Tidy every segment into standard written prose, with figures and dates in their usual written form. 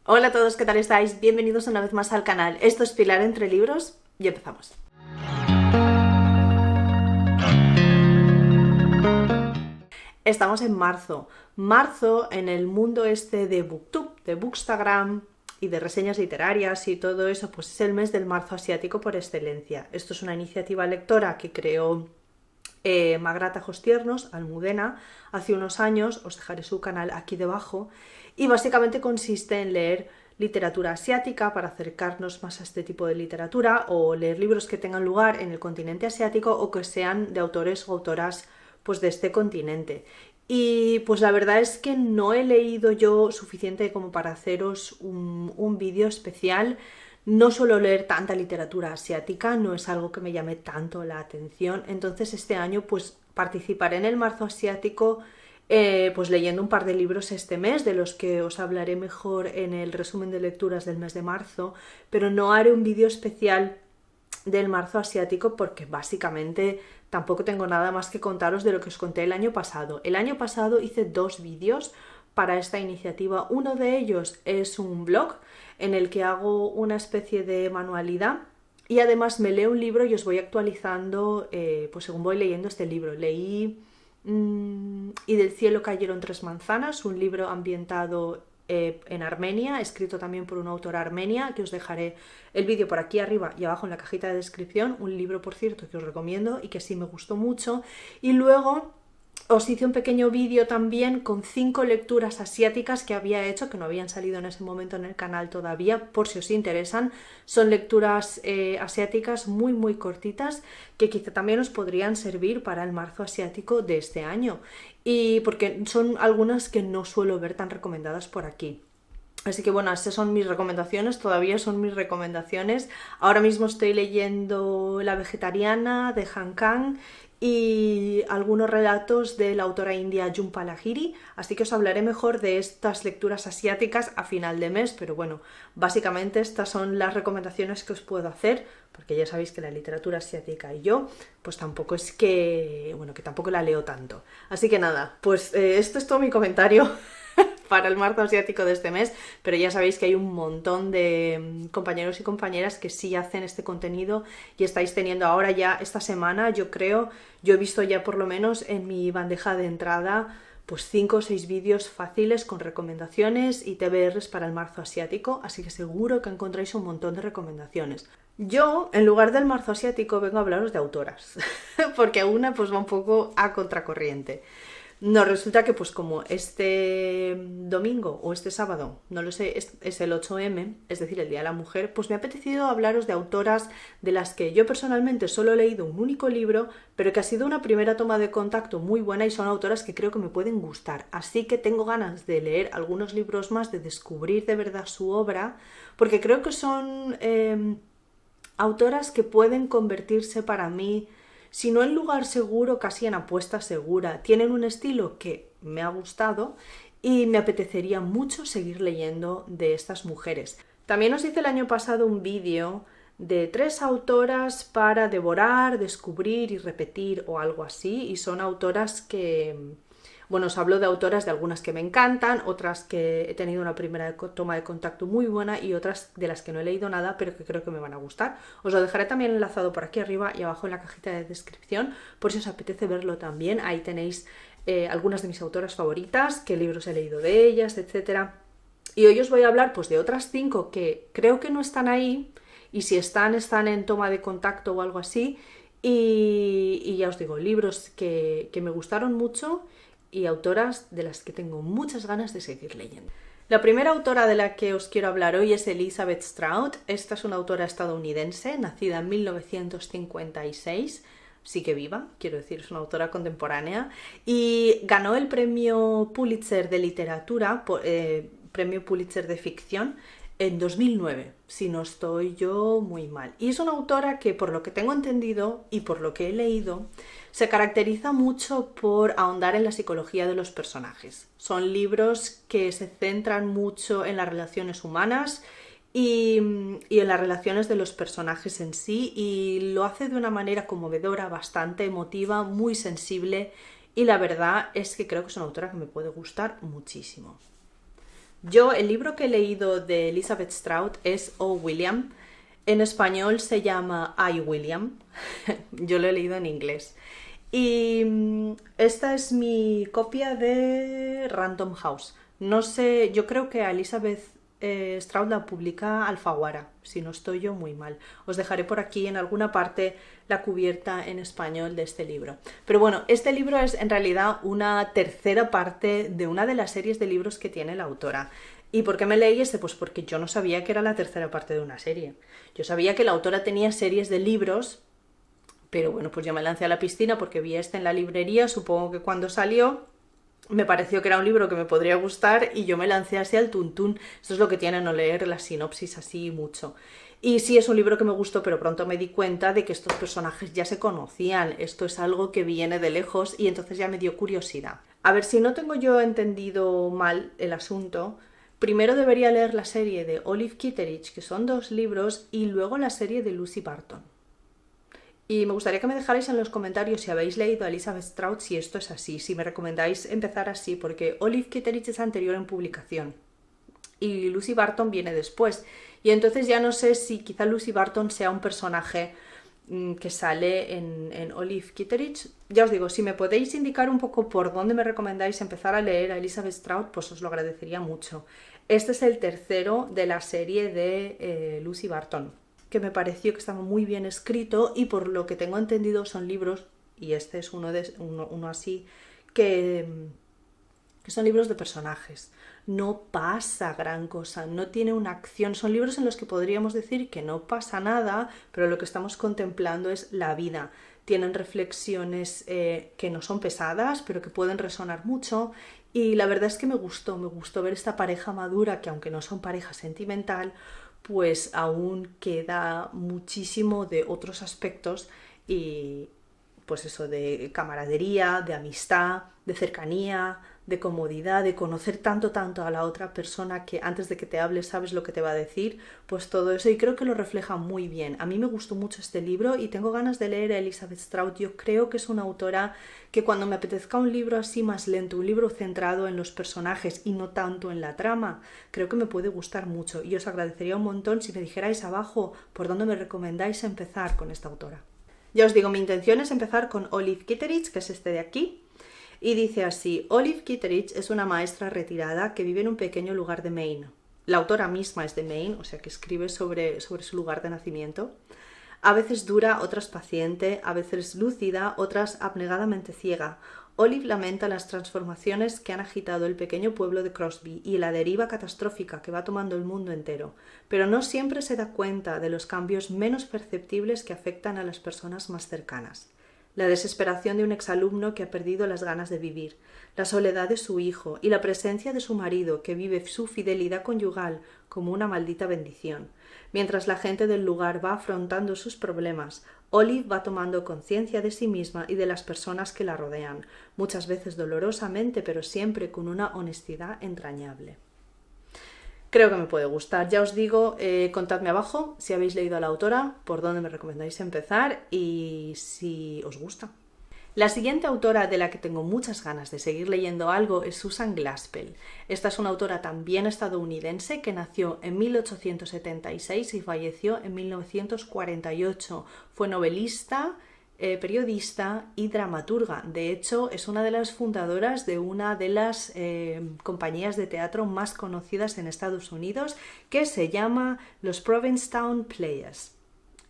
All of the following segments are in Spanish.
Hola a todos, ¿qué tal estáis? Bienvenidos una vez más al canal. Esto es Pilar entre libros y empezamos. Estamos en marzo. Marzo en el mundo este de Booktube, de Bookstagram y de reseñas literarias y todo eso, pues es el mes del marzo asiático por excelencia. Esto es una iniciativa lectora que creó Magrata Jostiernos, Almudena, hace unos años. Os dejaré su canal aquí debajo, y básicamente consiste en leer literatura asiática para acercarnos más a este tipo de literatura, o leer libros que tengan lugar en el continente asiático o que sean de autores o autoras pues de este continente. Y pues la verdad es que no he leído yo suficiente como para haceros un vídeo especial. No suelo leer tanta literatura asiática, no es algo que me llame tanto la atención. Entonces este año pues participaré en el marzo asiático, pues leyendo un par de libros este mes, de los que os hablaré mejor en el resumen de lecturas del mes de marzo, pero no haré un vídeo especial del marzo asiático porque básicamente tampoco tengo nada más que contaros de lo que os conté el año pasado. El año pasado hice dos vídeos para esta iniciativa. Uno de ellos es un blog en el que hago una especie de manualidad y además me leo un libro y os voy actualizando pues según voy leyendo este libro. Leí Y del cielo cayeron tres manzanas, un libro ambientado en Armenia, escrito también por una autora armenia, que os dejaré el vídeo por aquí arriba y abajo en la cajita de descripción. Un libro, por cierto, que os recomiendo y que sí me gustó mucho. Y luego os hice un pequeño vídeo también con 5 lecturas asiáticas que había hecho, que no habían salido en ese momento en el canal todavía, por si os interesan. Son lecturas asiáticas muy cortitas que quizá también os podrían servir para el marzo asiático de este año, y porque son algunas que no suelo ver tan recomendadas por aquí. Así que bueno, estas son mis recomendaciones, todavía son mis recomendaciones. Ahora mismo estoy leyendo La vegetariana de Han Kang y algunos relatos de la autora india Jhumpa Lahiri, así que os hablaré mejor de estas lecturas asiáticas a final de mes, pero bueno, básicamente estas son las recomendaciones que os puedo hacer, porque ya sabéis que la literatura asiática y yo, pues tampoco es que, bueno, que tampoco la leo tanto. Así que nada, pues esto es todo mi comentario para el marzo asiático de este mes, pero ya sabéis que hay un montón de compañeros y compañeras que sí hacen este contenido y estáis teniendo ahora ya esta semana, yo creo, yo he visto ya por lo menos en mi bandeja de entrada pues 5 o 6 vídeos fáciles con recomendaciones y TBRs para el marzo asiático, así que seguro que encontráis un montón de recomendaciones. Yo, en lugar del marzo asiático, vengo a hablaros de autoras, porque una pues va un poco a contracorriente. No, resulta que pues como este domingo o este sábado, no lo sé, es el 8M, es decir, el Día de la Mujer, pues me ha apetecido hablaros de autoras de las que yo personalmente solo he leído un único libro, pero que ha sido una primera toma de contacto muy buena y son autoras que creo que me pueden gustar. Así que tengo ganas de leer algunos libros más, de descubrir de verdad su obra, porque creo que son autoras que pueden convertirse para mí, si no en lugar seguro, casi en apuesta segura. Tienen un estilo que me ha gustado y me apetecería mucho seguir leyendo de estas mujeres. También os hice el año pasado un vídeo de 3 autoras para devorar, descubrir y repetir o algo así, y son autoras que, bueno, os hablo de autoras de algunas que me encantan, otras que he tenido una primera toma de contacto muy buena y otras de las que no he leído nada pero que creo que me van a gustar. Os lo dejaré también enlazado por aquí arriba y abajo en la cajita de descripción por si os apetece verlo también. Ahí tenéis algunas de mis autoras favoritas, qué libros he leído de ellas, etc. Y hoy os voy a hablar pues de otras 5 que creo que no están ahí, y si están en toma de contacto o algo así. Y ya os digo, libros que me gustaron mucho y autoras de las que tengo muchas ganas de seguir leyendo. La primera autora de la que os quiero hablar hoy es Elizabeth Strout. Esta es una autora estadounidense, nacida en 1956, sí que viva, quiero decir, es una autora contemporánea, y ganó el premio Pulitzer de literatura, premio Pulitzer de ficción, en 2009, si no estoy yo muy mal. Y es una autora que, por lo que tengo entendido y por lo que he leído, se caracteriza mucho por ahondar en la psicología de los personajes. Son libros que se centran mucho en las relaciones humanas y en las relaciones de los personajes en sí, y lo hace de una manera conmovedora, bastante emotiva, muy sensible, y la verdad es que creo que es una autora que me puede gustar muchísimo. Yo, el libro que he leído de Elizabeth Strout es Oh William. En español se llama I William. Yo lo he leído en inglés. Y esta es mi copia de Random House. No sé, yo creo que a Elizabeth Strout la publica Alfaguara, si no estoy yo muy mal. Os dejaré por aquí en alguna parte la cubierta en español de este libro. Pero bueno, este libro es en realidad una tercera parte de una de las series de libros que tiene la autora. ¿Y por qué me leí este? Pues porque yo no sabía que era la tercera parte de una serie. Yo sabía que la autora tenía series de libros, pero bueno, pues yo me lancé a la piscina porque vi este en la librería, supongo que cuando salió me pareció que era un libro que me podría gustar y yo me lancé así al tuntún. Esto es lo que tiene no leer la sinopsis así mucho. Y sí, es un libro que me gustó, pero pronto me di cuenta de que estos personajes ya se conocían. Esto es algo que viene de lejos y entonces ya me dio curiosidad. A ver, si no tengo yo entendido mal el asunto, primero debería leer la serie de Olive Kitteridge, que son 2 libros, y luego la serie de Lucy Barton. Y me gustaría que me dejarais en los comentarios si habéis leído a Elizabeth Strout, si esto es así, si me recomendáis empezar así, porque Olive Kitteridge es anterior en publicación y Lucy Barton viene después. Y entonces ya no sé si quizá Lucy Barton sea un personaje que sale en Olive Kitteridge. Ya os digo, si me podéis indicar un poco por dónde me recomendáis empezar a leer a Elizabeth Strout, pues os lo agradecería mucho. Este es el tercero de la serie de Lucy Barton, que me pareció que estaba muy bien escrito y por lo que tengo entendido son libros, y este es uno así, que son libros de personajes. No pasa gran cosa, no tiene una acción. Son libros en los que podríamos decir que no pasa nada, pero lo que estamos contemplando es la vida. Tienen reflexiones que no son pesadas, pero que pueden resonar mucho. Y la verdad es que me gustó ver esta pareja madura, que aunque no son pareja sentimental, pues aún queda muchísimo de otros aspectos y pues eso, de camaradería, de amistad, de cercanía, de comodidad, de conocer tanto a la otra persona que antes de que te hable sabes lo que te va a decir, pues todo eso, y creo que lo refleja muy bien. A mí me gustó mucho este libro y tengo ganas de leer a Elizabeth Strout. Yo creo que es una autora que cuando me apetezca un libro así más lento, un libro centrado en los personajes y no tanto en la trama, creo que me puede gustar mucho y os agradecería un montón si me dijerais abajo por dónde me recomendáis empezar con esta autora. Ya os digo, mi intención es empezar con Olive Kitteridge, que es este de aquí, y dice así: Olive Kitteridge es una maestra retirada que vive en un pequeño lugar de Maine. La autora misma es de Maine, o sea que escribe sobre su lugar de nacimiento. A veces dura, otras paciente, a veces lúcida, otras abnegadamente ciega. Olive lamenta las transformaciones que han agitado el pequeño pueblo de Crosby y la deriva catastrófica que va tomando el mundo entero, pero no siempre se da cuenta de los cambios menos perceptibles que afectan a las personas más cercanas. La desesperación de un exalumno que ha perdido las ganas de vivir, la soledad de su hijo y la presencia de su marido que vive su fidelidad conyugal como una maldita bendición. Mientras la gente del lugar va afrontando sus problemas, Olive va tomando conciencia de sí misma y de las personas que la rodean, muchas veces dolorosamente, pero siempre con una honestidad entrañable. Creo que me puede gustar. Ya os digo, contadme abajo si habéis leído a la autora, por dónde me recomendáis empezar y si os gusta. La siguiente autora de la que tengo muchas ganas de seguir leyendo algo es Susan Glaspell. Esta es una autora también estadounidense que nació en 1876 y falleció en 1948. Fue novelista, periodista y dramaturga. De hecho, es una de las fundadoras de una de las compañías de teatro más conocidas en Estados Unidos, que se llama los Provincetown Players.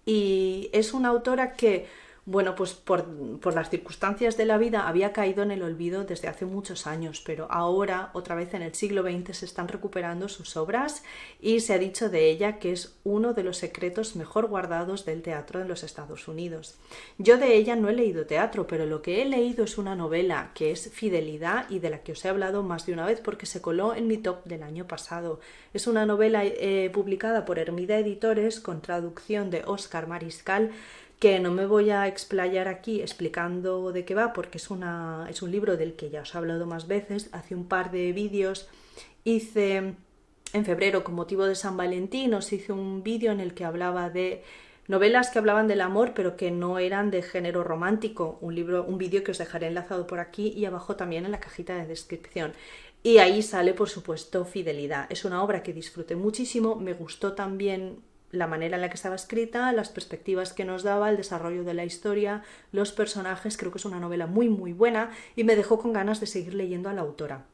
Y es una autora que, bueno, pues por las circunstancias de la vida había caído en el olvido desde hace muchos años, pero ahora, otra vez en el siglo XX, se están recuperando sus obras y se ha dicho de ella que es uno de los secretos mejor guardados del teatro en los Estados Unidos. Yo de ella no he leído teatro, pero lo que he leído es una novela que es Fidelidad y de la que os he hablado más de una vez porque se coló en mi top del año pasado. Es una novela publicada por Hermida Editores con traducción de Óscar Mariscal, que no me voy a explayar aquí explicando de qué va porque es un libro del que ya os he hablado más veces. Hace un par de vídeos hice en febrero con motivo de San Valentín, os hice un vídeo en el que hablaba de novelas que hablaban del amor pero que no eran de género romántico, un vídeo que os dejaré enlazado por aquí y abajo también en la cajita de descripción. Y ahí sale, por supuesto, Fidelidad. Es una obra que disfruté muchísimo, me gustó también la manera en la que estaba escrita, las perspectivas que nos daba, el desarrollo de la historia, los personajes. Creo que es una novela muy muy buena y me dejó con ganas de seguir leyendo a la autora.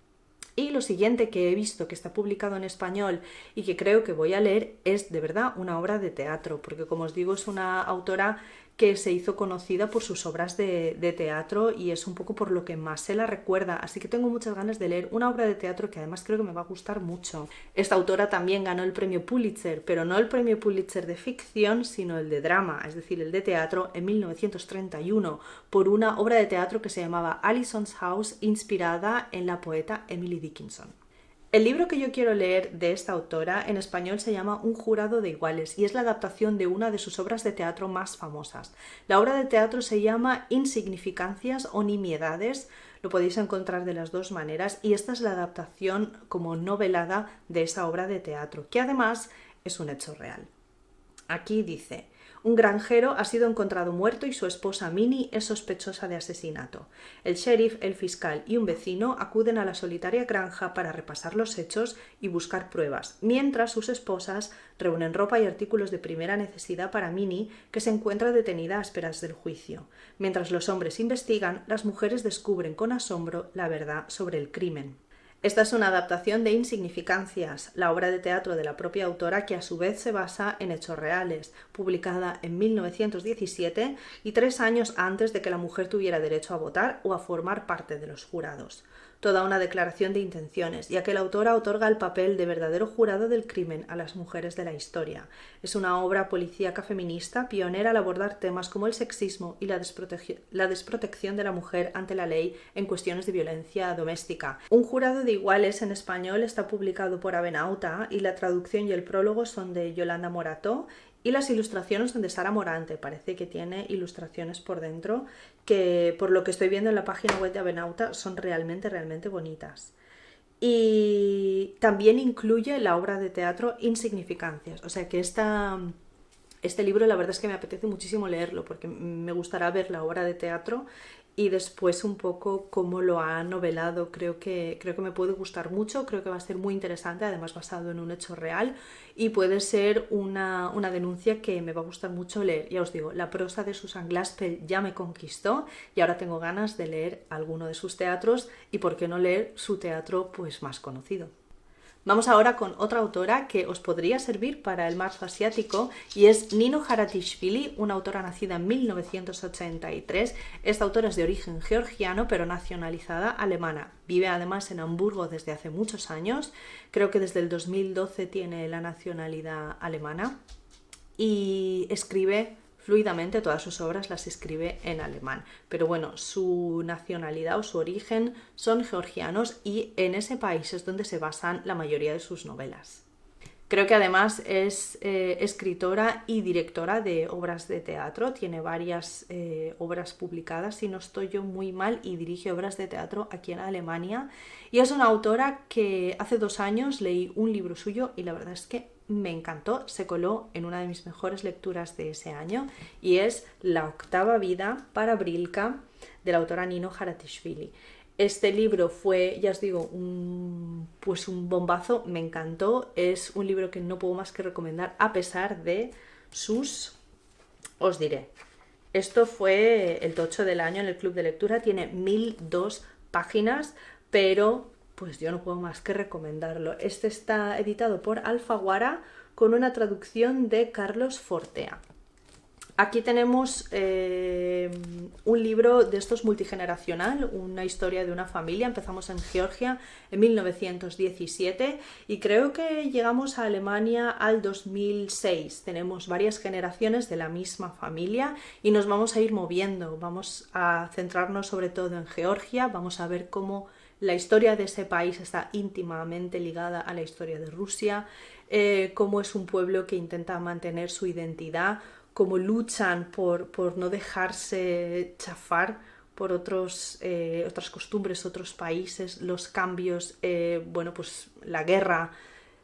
Y lo siguiente que he visto que está publicado en español y que creo que voy a leer es de verdad una obra de teatro, porque como os digo es una autora que se hizo conocida por sus obras de teatro y es un poco por lo que más se la recuerda, así que tengo muchas ganas de leer una obra de teatro que además creo que me va a gustar mucho. Esta autora también ganó el premio Pulitzer, pero no el premio Pulitzer de ficción, sino el de drama, es decir, el de teatro, en 1931, por una obra de teatro que se llamaba Alison's House, inspirada en la poeta Emily Dickinson. El libro que yo quiero leer de esta autora en español se llama Un jurado de iguales y es la adaptación de una de sus obras de teatro más famosas. La obra de teatro se llama Insignificancias o Nimiedades, lo podéis encontrar de las dos maneras y esta es la adaptación como novelada de esa obra de teatro, que además es un hecho real. Aquí dice: un granjero ha sido encontrado muerto y su esposa Minnie es sospechosa de asesinato. El sheriff, el fiscal y un vecino acuden a la solitaria granja para repasar los hechos y buscar pruebas, mientras sus esposas reúnen ropa y artículos de primera necesidad para Minnie, que se encuentra detenida a esperas del juicio. Mientras los hombres investigan, las mujeres descubren con asombro la verdad sobre el crimen. Esta es una adaptación de Insignificancias, la obra de teatro de la propia autora que a su vez se basa en hechos reales, publicada en 1917 y 3 años antes de que la mujer tuviera derecho a votar o a formar parte de los jurados. Toda una declaración de intenciones, ya que la autora otorga el papel de verdadero jurado del crimen a las mujeres de la historia. Es una obra policíaca feminista pionera al abordar temas como el sexismo y la desprotección de la mujer ante la ley en cuestiones de violencia doméstica. Un jurado de iguales en español está publicado por Abenauta y la traducción y el prólogo son de Yolanda Morató y las ilustraciones son de Sara Morante. Parece que tiene ilustraciones por dentro que, por lo que estoy viendo en la página web de Abenauta, son realmente bonitas. Y también incluye la obra de teatro Insignificancias, o sea que este libro la verdad es que me apetece muchísimo leerlo porque me gustará ver la obra de teatro y después un poco cómo lo ha novelado. Creo que me puede gustar mucho, creo que va a ser muy interesante, además basado en un hecho real y puede ser una denuncia que me va a gustar mucho leer. Ya os digo, la prosa de Susan Glaspell ya me conquistó y ahora tengo ganas de leer alguno de sus teatros y por qué no leer su teatro pues más conocido. Vamos ahora con otra autora que os podría servir para el marzo asiático y es Nino Haratishvili, una autora nacida en 1983. Esta autora es de origen georgiano pero nacionalizada alemana. Vive además en Hamburgo desde hace muchos años, creo que desde el 2012 tiene la nacionalidad alemana y escribe fluidamente, todas sus obras las escribe en alemán, pero bueno, su nacionalidad o su origen son georgianos y en ese país es donde se basan la mayoría de sus novelas. Creo que además es escritora y directora de obras de teatro, tiene varias obras publicadas, si no estoy yo muy mal, y dirige obras de teatro aquí en Alemania. Y es una autora que hace 2 años leí un libro suyo y la verdad es que me encantó, se coló en una de mis mejores lecturas de ese año y es La octava vida para Brilka, de la autora Nino Haratishvili. Este libro fue, ya os digo, un bombazo, me encantó, es un libro que no puedo más que recomendar a pesar de sus... Os diré, esto fue el tocho del año en el club de lectura, tiene 1002 páginas, pero pues yo no puedo más que recomendarlo. Este está editado por Alfaguara con una traducción de Carlos Fortea. Aquí tenemos un libro de estos multigeneracional, una historia de una familia. Empezamos en Georgia en 1917 y creo que llegamos a Alemania al 2006. Tenemos varias generaciones de la misma familia y nos vamos a ir moviendo. Vamos a centrarnos sobre todo en Georgia, vamos a ver cómo la historia de ese país está íntimamente ligada a la historia de Rusia, cómo es un pueblo que intenta mantener su identidad, cómo luchan por no dejarse chafar por otras costumbres, otros países, los cambios, bueno, pues la guerra.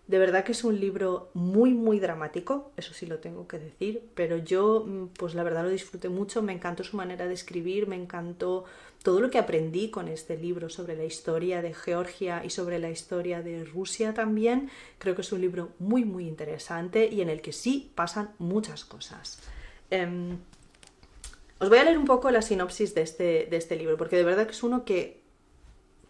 De verdad que es un libro muy, muy dramático, eso sí lo tengo que decir, pero yo, pues la verdad lo disfruté mucho, me encantó su manera de escribir, me encantó todo lo que aprendí con este libro sobre la historia de Georgia y sobre la historia de Rusia también. Creo que es un libro muy, muy interesante y en el que sí pasan muchas cosas. Os voy a leer un poco la sinopsis de este libro, porque de verdad que es uno que,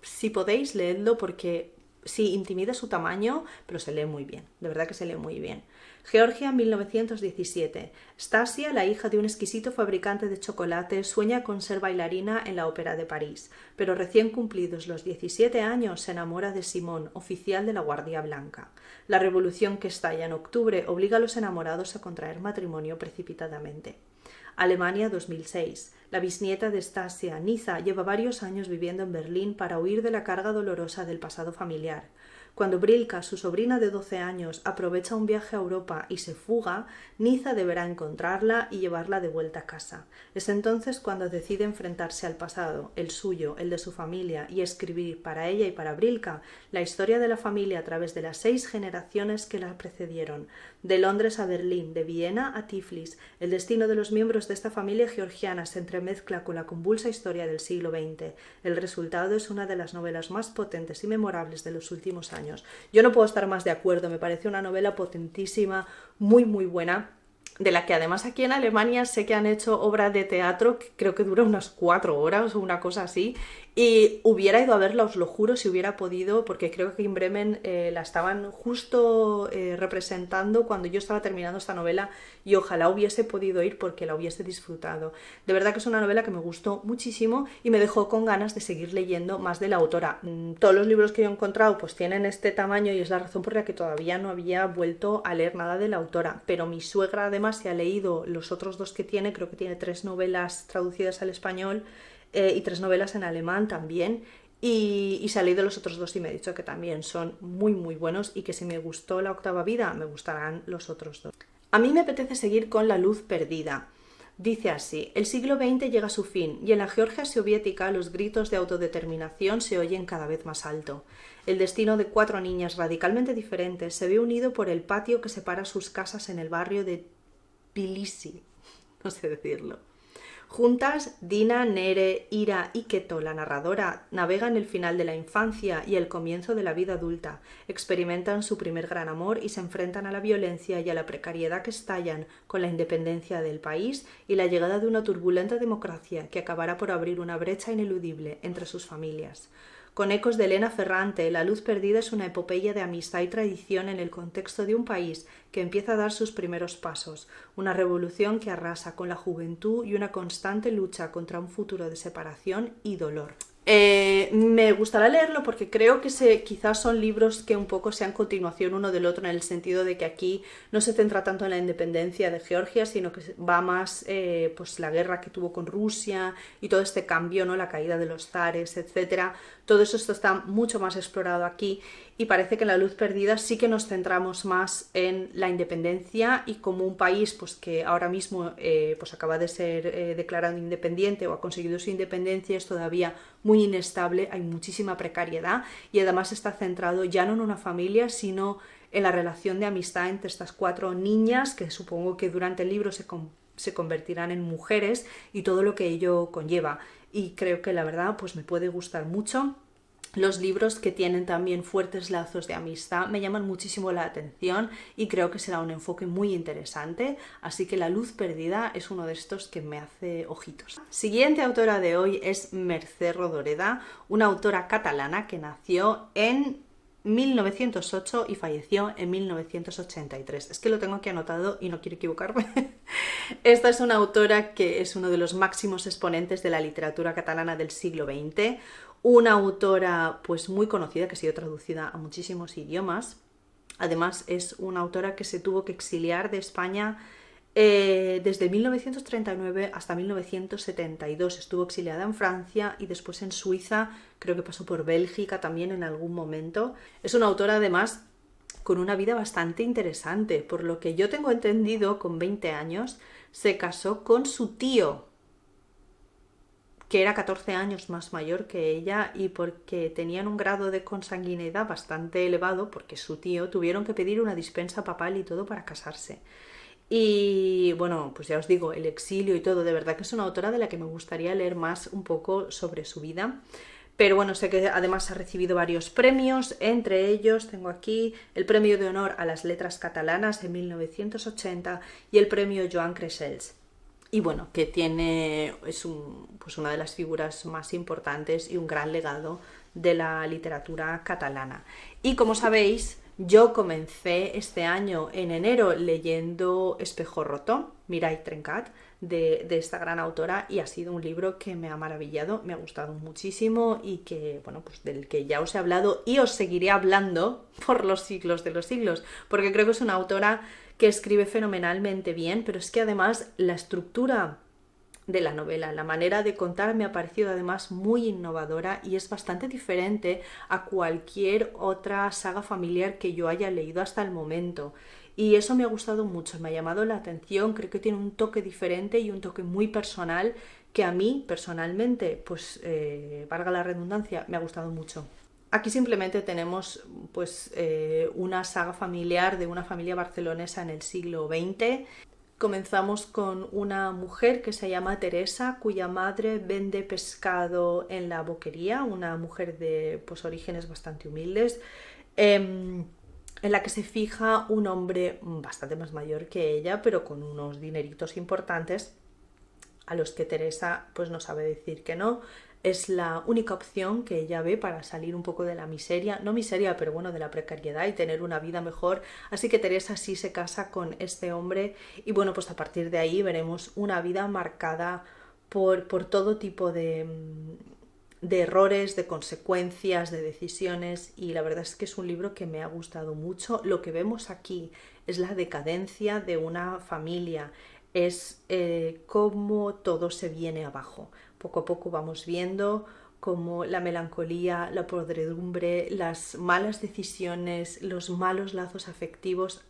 si podéis, leedlo, porque sí, intimida su tamaño, pero se lee muy bien, de verdad que se lee muy bien. Georgia, 1917. Stasia, la hija de un exquisito fabricante de chocolate, sueña con ser bailarina en la Ópera de París, pero recién cumplidos los 17 años se enamora de Simón, oficial de la Guardia Blanca. La revolución que estalla en octubre obliga a los enamorados a contraer matrimonio precipitadamente. Alemania, 2006. La bisnieta de Stasia, Niza, lleva varios años viviendo en Berlín para huir de la carga dolorosa del pasado familiar. Cuando Brilka, su sobrina de 12 años, aprovecha un viaje a Europa y se fuga, Niza deberá encontrarla y llevarla de vuelta a casa. Es entonces cuando decide enfrentarse al pasado, el suyo, el de su familia, y escribir para ella y para Brilka la historia de la familia a través de las 6 generaciones que la precedieron. De Londres a Berlín, de Viena a Tiflis, el destino de los miembros de esta familia georgiana se entremezcla con la convulsa historia del siglo XX. El resultado es una de las novelas más potentes y memorables de los últimos años. Yo no puedo estar más de acuerdo, me parece una novela potentísima, muy muy buena, de la que además aquí en Alemania sé que han hecho obra de teatro que creo que dura unas 4 horas o una cosa así, y hubiera ido a verla, os lo juro, si hubiera podido, porque creo que en Bremen la estaban justo representando cuando yo estaba terminando esta novela, y ojalá hubiese podido ir porque la hubiese disfrutado. De verdad que es una novela que me gustó muchísimo y me dejó con ganas de seguir leyendo más de la autora. Todos los libros que yo he encontrado pues tienen este tamaño y es la razón por la que todavía no había vuelto a leer nada de la autora, pero mi suegra además se ha leído los otros 2 que tiene, creo que tiene 3 novelas traducidas al español y 3 novelas en alemán también, y se ha leído los otros 2 y me ha dicho que también son muy muy buenos y que si me gustó La octava vida me gustarán los otros 2. A mí me apetece seguir con La luz perdida. Dice así: el siglo XX llega a su fin y en la Georgia soviética los gritos de autodeterminación se oyen cada vez más alto. El destino de 4 niñas radicalmente diferentes se ve unido por el patio que separa sus casas en el barrio de Tbilisi, no sé decirlo. Juntas, Dina, Nere, Ira y Keto, la narradora, navegan el final de la infancia y el comienzo de la vida adulta, experimentan su primer gran amor y se enfrentan a la violencia y a la precariedad que estallan con la independencia del país y la llegada de una turbulenta democracia que acabará por abrir una brecha ineludible entre sus familias. Con ecos de Elena Ferrante, La luz perdida es una epopeya de amistad y tradición en el contexto de un país que empieza a dar sus primeros pasos, una revolución que arrasa con la juventud y una constante lucha contra un futuro de separación y dolor. Me gustará leerlo porque creo que quizás son libros que un poco sean continuación uno del otro, en el sentido de que aquí no se centra tanto en la independencia de Georgia, sino que va más pues la guerra que tuvo con Rusia y todo este cambio, ¿no? La caída de los zares, etcétera. Todo eso está mucho más explorado aquí y parece que en La luz perdida sí que nos centramos más en la independencia y como un país pues que ahora mismo pues acaba de ser declarado independiente o ha conseguido su independencia, es todavía muy inestable, hay muchísima precariedad y además está centrado ya no en una familia, sino en la relación de amistad entre estas 4 niñas que supongo que durante el libro se convertirán en mujeres y todo lo que ello conlleva. Y creo que la verdad pues me puede gustar mucho. Los libros que tienen también fuertes lazos de amistad me llaman muchísimo la atención y creo que será un enfoque muy interesante, así que La luz perdida es uno de estos que me hace ojitos. Siguiente autora de hoy es Mercè Rodoreda, una autora catalana que nació en 1908 y falleció en 1983. Es que lo tengo aquí anotado y no quiero equivocarme. Esta es una autora que es uno de los máximos exponentes de la literatura catalana del siglo XX, una autora pues muy conocida que ha sido traducida a muchísimos idiomas. Además es una autora que se tuvo que exiliar de España desde 1939 hasta 1972. Estuvo exiliada en Francia y después en Suiza, creo que pasó por Bélgica también en algún momento. Es una autora además con una vida bastante interesante, por lo que yo tengo entendido, con 20 años se casó con su tío, que era 14 años más mayor que ella, y porque tenían un grado de consanguineidad bastante elevado, porque su tío, tuvieron que pedir una dispensa papal y todo para casarse. Y bueno, pues ya os digo, el exilio y todo, de verdad que es una autora de la que me gustaría leer más un poco sobre su vida. Pero bueno, sé que además ha recibido varios premios, entre ellos tengo aquí el Premio de Honor a las Letras Catalanas en 1980 y el Premio Joan Crescels. Y bueno, que es pues una de las figuras más importantes y un gran legado de la literatura catalana. Y como sabéis, yo comencé este año en enero leyendo Espejo roto, Mirai Trencat, de esta gran autora, y ha sido un libro que me ha maravillado, me ha gustado muchísimo y que, bueno, pues del que ya os he hablado y os seguiré hablando por los siglos de los siglos, porque creo que es una autora que escribe fenomenalmente bien, pero es que además la estructura de la novela, la manera de contar me ha parecido además muy innovadora y es bastante diferente a cualquier otra saga familiar que yo haya leído hasta el momento. Y eso me ha gustado mucho, me ha llamado la atención, creo que tiene un toque diferente y un toque muy personal que a mí personalmente, pues valga la redundancia, me ha gustado mucho. Aquí simplemente tenemos pues una saga familiar de una familia barcelonesa en el siglo XX. Comenzamos con una mujer que se llama Teresa, cuya madre vende pescado en la boquería, una mujer de pues, orígenes bastante humildes, en la que se fija un hombre bastante más mayor que ella, pero con unos dineritos importantes, a los que Teresa pues no sabe decir que no. Es la única opción que ella ve para salir un poco de la miseria, no miseria, pero bueno, de la precariedad y tener una vida mejor. Así que Teresa sí se casa con este hombre y bueno, pues a partir de ahí veremos una vida marcada por todo tipo de errores, de consecuencias, de decisiones, y la verdad es que es un libro que me ha gustado mucho. Lo que vemos aquí es la decadencia de una familia, es cómo todo se viene abajo. Poco a poco vamos viendo cómo la melancolía, la podredumbre, las malas decisiones, los malos lazos afectivos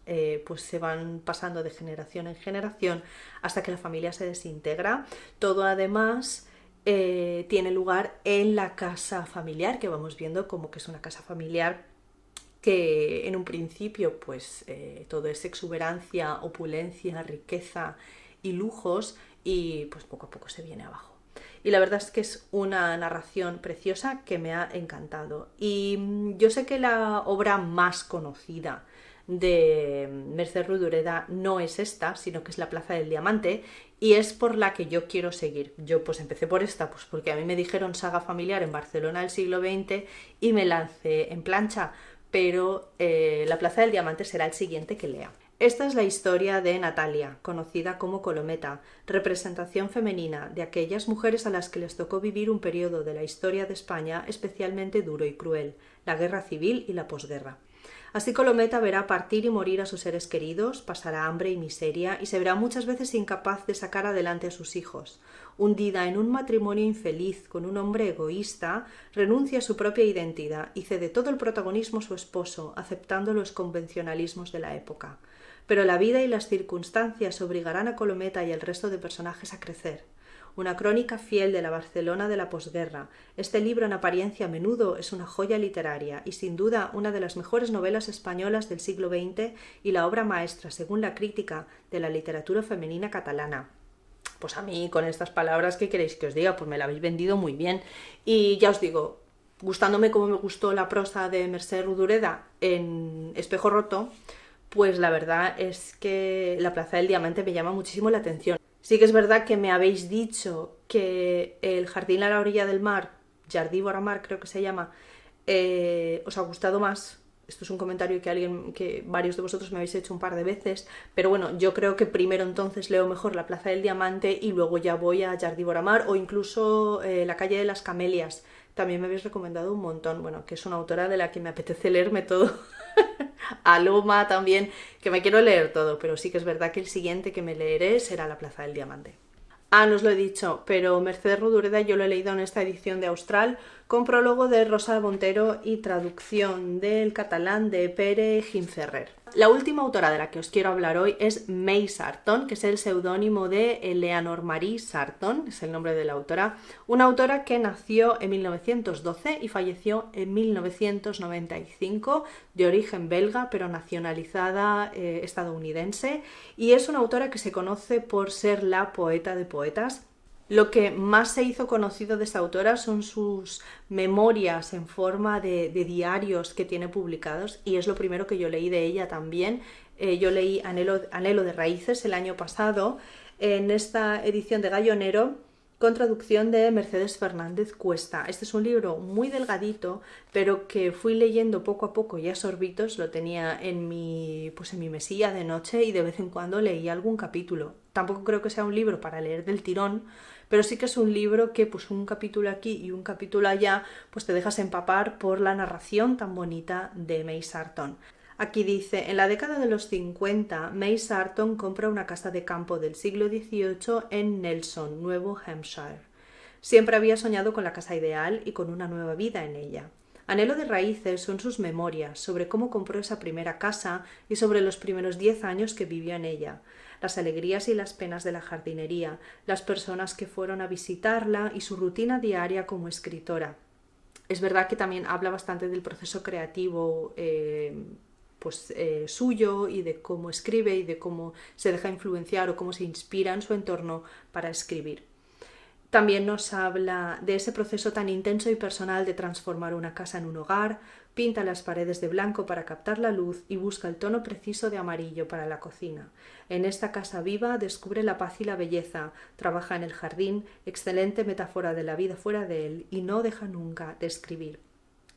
pues se van pasando de generación en generación hasta que la familia se desintegra. Todo además tiene lugar en la casa familiar, que vamos viendo como que es una casa familiar que en un principio pues todo es exuberancia, opulencia, riqueza y lujos, y pues poco a poco se viene abajo. Y la verdad es que es una narración preciosa que me ha encantado. Y yo sé que la obra más conocida de Mercè Rodoreda no es esta, sino que es La Plaza del Diamante, y es por la que yo quiero seguir. Yo pues empecé por esta, pues porque a mí me dijeron saga familiar en Barcelona del siglo XX y me lancé en plancha, pero La Plaza del Diamante será el siguiente que lea. Esta es la historia de Natalia, conocida como Colometa, representación femenina de aquellas mujeres a las que les tocó vivir un periodo de la historia de España especialmente duro y cruel, la guerra civil y la posguerra. Así Colometa verá partir y morir a sus seres queridos, pasará hambre y miseria y se verá muchas veces incapaz de sacar adelante a sus hijos. Hundida en un matrimonio infeliz con un hombre egoísta, renuncia a su propia identidad y cede todo el protagonismo a su esposo, aceptando los convencionalismos de la época. Pero la vida y las circunstancias obligarán a Colometa y al resto de personajes a crecer. Una crónica fiel de la Barcelona de la posguerra, este libro en apariencia a menudo es una joya literaria y sin duda una de las mejores novelas españolas del siglo XX y la obra maestra, según la crítica, de la literatura femenina catalana. Pues a mí, con estas palabras, ¿qué queréis que os diga? Pues me la habéis vendido muy bien. Y ya os digo, gustándome como me gustó la prosa de Mercè Rodoreda en Espejo roto, pues la verdad es que La Plaza del Diamante me llama muchísimo la atención. Sí que es verdad que me habéis dicho que El jardín a la orilla del mar, Jardí vora mar creo que se llama, os ha gustado más. Esto es un comentario que varios de vosotros me habéis hecho un par de veces, pero bueno, yo creo que primero entonces leo mejor La Plaza del Diamante y luego ya voy a Jardí vora mar, o incluso La calle de las camelias. También me habéis recomendado un montón, bueno, que es una autora de la que me apetece leerme todo. Aloma también, que me quiero leer todo, pero sí que es verdad que el siguiente que me leeré será La Plaza del Diamante. Ah, no os lo he dicho, pero Mercè Rodoreda yo lo he leído en esta edición de Austral, con prólogo de Rosa Montero y traducción del catalán de Pere Gimferrer. La última autora de la que os quiero hablar hoy es May Sarton, que es el seudónimo de Eleanor Marie Sarton, es el nombre de la autora. Una autora que nació en 1912 y falleció en 1995, de origen belga, pero nacionalizada estadounidense. Y es una autora que se conoce por ser la poeta de poetas. Lo que más se hizo conocido de esta autora son sus memorias en forma de diarios que tiene publicados, y es lo primero que yo leí de ella también. Yo leí Anhelo de Raíces el año pasado en esta edición de Gallonero con traducción de Mercedes Fernández Cuesta. Este es un libro muy delgadito, pero que fui leyendo poco a poco y a sorbitos. Lo tenía en mi mesilla de noche y de vez en cuando leía algún capítulo. Tampoco creo que sea un libro para leer del tirón, pero sí que es un libro que pues un capítulo aquí y un capítulo allá pues te dejas empapar por la narración tan bonita de May Sarton. Aquí dice: en la década de los 50, May Sarton compra una casa de campo del siglo XVIII en Nelson, Nuevo Hampshire. Siempre había soñado con la casa ideal y con una nueva vida en ella. Anhelo de Raíces son sus memorias sobre cómo compró esa primera casa y sobre los primeros 10 años que vivió en ella, las alegrías y las penas de la jardinería, las personas que fueron a visitarla y su rutina diaria como escritora. Es verdad que también habla bastante del proceso creativo suyo, y de cómo escribe y de cómo se deja influenciar o cómo se inspira en su entorno para escribir. También nos habla de ese proceso tan intenso y personal de transformar una casa en un hogar, pinta las paredes de blanco para captar la luz y busca el tono preciso de amarillo para la cocina. En esta casa viva descubre la paz y la belleza, trabaja en el jardín, excelente metáfora de la vida fuera de él, y no deja nunca de escribir.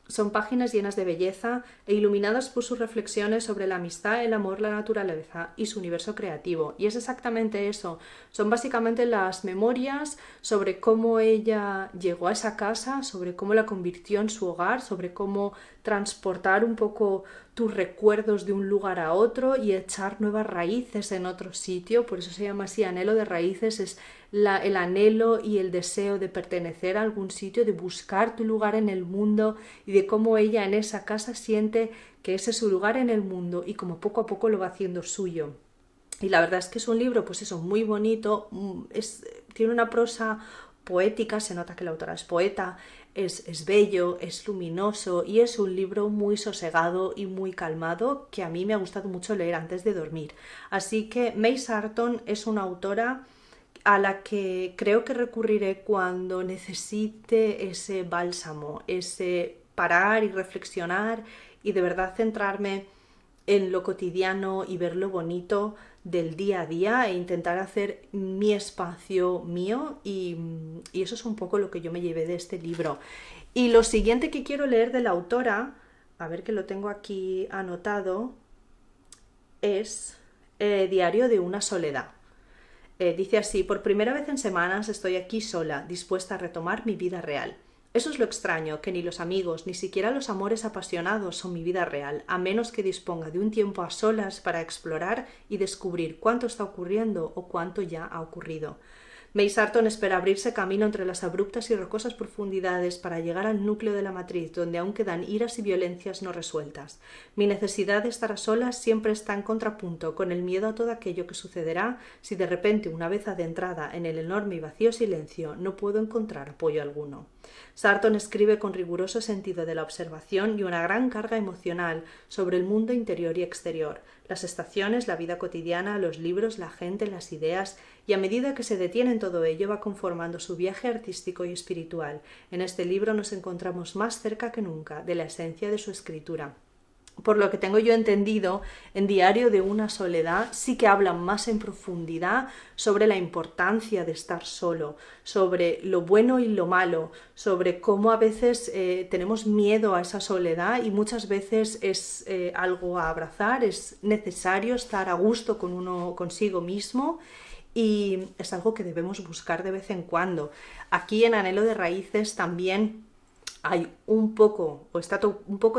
Son páginas llenas de belleza e iluminadas por sus reflexiones sobre la amistad, el amor, la naturaleza y su universo creativo. Y es exactamente eso. Son básicamente las memorias sobre cómo ella llegó a esa casa, sobre cómo la convirtió en su hogar, sobre cómo transportar un poco tus recuerdos de un lugar a otro y echar nuevas raíces en otro sitio. Por eso se llama así, Anhelo de Raíces. Es el anhelo y el deseo de pertenecer a algún sitio, de buscar tu lugar en el mundo, y de cómo ella en esa casa siente que ese es su lugar en el mundo y como poco a poco lo va haciendo suyo. Y la verdad es que es un libro, pues eso, muy bonito, tiene una prosa poética, se nota que la autora es poeta, es bello, es luminoso, y es un libro muy sosegado y muy calmado que a mí me ha gustado mucho leer antes de dormir. Así que May Sarton es una autora a la que creo que recurriré cuando necesite ese bálsamo, ese parar y reflexionar y de verdad centrarme en lo cotidiano y ver lo bonito del día a día e intentar hacer mi espacio mío, y eso es un poco lo que yo me llevé de este libro. Y lo siguiente que quiero leer de la autora, a ver que lo tengo aquí anotado, es Diario de una soledad. Dice así: por primera vez en semanas estoy aquí sola, dispuesta a retomar mi vida real. Eso es lo extraño, que ni los amigos, ni siquiera los amores apasionados son mi vida real, a menos que disponga de un tiempo a solas para explorar y descubrir cuánto está ocurriendo o cuánto ya ha ocurrido. May Sarton espera abrirse camino entre las abruptas y rocosas profundidades para llegar al núcleo de la matriz, donde aún quedan iras y violencias no resueltas. Mi necesidad de estar a solas siempre está en contrapunto con el miedo a todo aquello que sucederá si de repente, una vez adentrada en el enorme y vacío silencio, no puedo encontrar apoyo alguno. Sarton escribe con riguroso sentido de la observación y una gran carga emocional sobre el mundo interior y exterior, las estaciones, la vida cotidiana, los libros, la gente, las ideas, y a medida que se detiene en todo ello va conformando su viaje artístico y espiritual. En este libro nos encontramos más cerca que nunca de la esencia de su escritura. Por lo que tengo yo entendido, en Diario de una soledad sí que hablan más en profundidad sobre la importancia de estar solo, sobre lo bueno y lo malo, sobre cómo a veces tenemos miedo a esa soledad y muchas veces es algo a abrazar, es necesario estar a gusto con uno consigo mismo, y es algo que debemos buscar de vez en cuando. Aquí en Anhelo de Raíces también hay un poco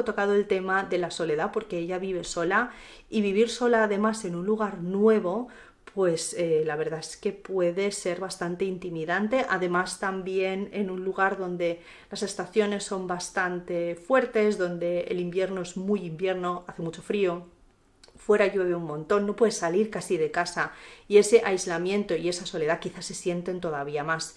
tocado el tema de la soledad, porque ella vive sola, y vivir sola además en un lugar nuevo, pues la verdad es que puede ser bastante intimidante. Además también en un lugar donde las estaciones son bastante fuertes, donde el invierno es muy invierno, hace mucho frío, fuera llueve un montón, no puedes salir casi de casa y ese aislamiento y esa soledad quizás se sienten todavía más.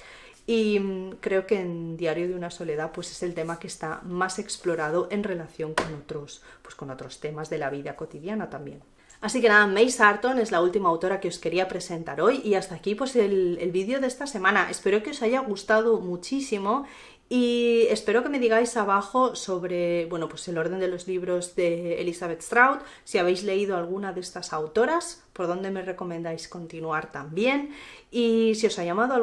Y creo que en Diario de una soledad pues es el tema que está más explorado en relación con otros temas de la vida cotidiana también. Así que nada, May Sarton es la última autora que os quería presentar hoy y hasta aquí pues el vídeo de esta semana. Espero que os haya gustado muchísimo y espero que me digáis abajo sobre, bueno, pues el orden de los libros de Elizabeth Strout, si habéis leído alguna de estas autoras, por dónde me recomendáis continuar también y si os ha llamado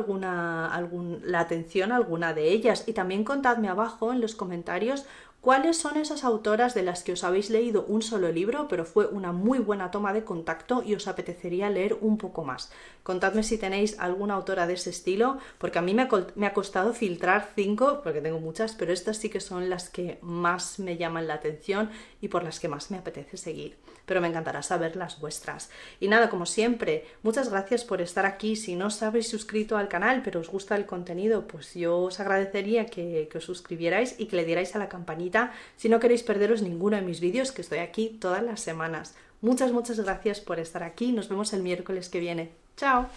la atención alguna de ellas. Y también contadme abajo en los comentarios ¿cuáles son esas autoras de las que os habéis leído un solo libro, pero fue una muy buena toma de contacto y os apetecería leer un poco más? Contadme si tenéis alguna autora de ese estilo, porque a mí me ha costado filtrar 5, porque tengo muchas, pero estas sí que son las que más me llaman la atención y por las que más me apetece seguir. Pero me encantará saber las vuestras. Y nada, como siempre, muchas gracias por estar aquí. Si no os habéis suscrito al canal, pero os gusta el contenido, pues yo os agradecería que os suscribierais y que le dierais a la campanita si no queréis perderos ninguno de mis vídeos, que estoy aquí todas las semanas. Muchas gracias por estar aquí. Nos vemos el miércoles que viene. ¡Chao!